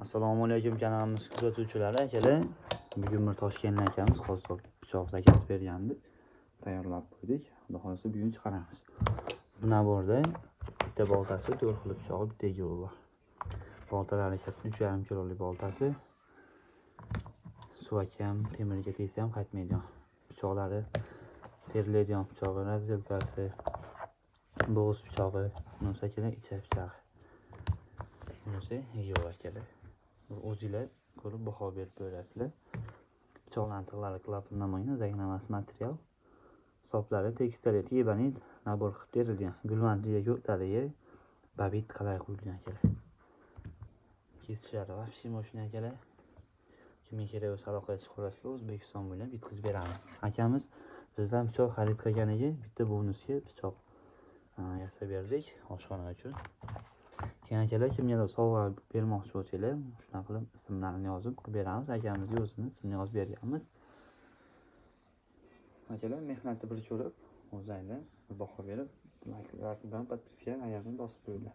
Assalomu alaykum kanalimiz kuzatuvchilari akalar. Bugun bir Toshkentdan akamiz qossob pichoq zakaz bergandi. Tayyorlab qo'ydik. Xudo xolasa bugun chiqaramiz. Bu naborda bitta boltasi 4 xil pichog'i, bitta egovi bor. Boltalari katta 3,5 kilolik boltasi. Suvakam, temirga tegsa ham qaytmaydigan. Pichoqlari teriladigan pichog'i, razdelkasi, bo'g'iz pichog'i, bunisi akalar ichak pichog'i. Bunisi egov akalar. O'zinglar ko'rib baho berib berasizlar. Pichoqlarning tig'lari klapanlamaydi, zagnamas material. Soplari tekstil ebanit nabor qilib berilgan. Gulvandli yo'qlariga babit qalay qo'yilgan akalar. Kesishlari vaqti mashina akalar. Kimga kerak bo'lsa aloqaga chiqarasizlar, O'zbekiston bo'ylab bitkazib beramiz. Akamiz bizdan pichoq xarid qilganiga bitta bonusga pichoq yasab berdik oshxona uchun. Keyin akalar kimgadir sovg'a bermoqchi bo'lsanglar, shunaqa qilib ismlarini yozib beramiz. Akamizga o'zini ismini yozib berganmiz. Akalar mehnatni bir ko'rib, o'zinglar baho berib, like bilan podpiska ayarni bosib qo'yinglar.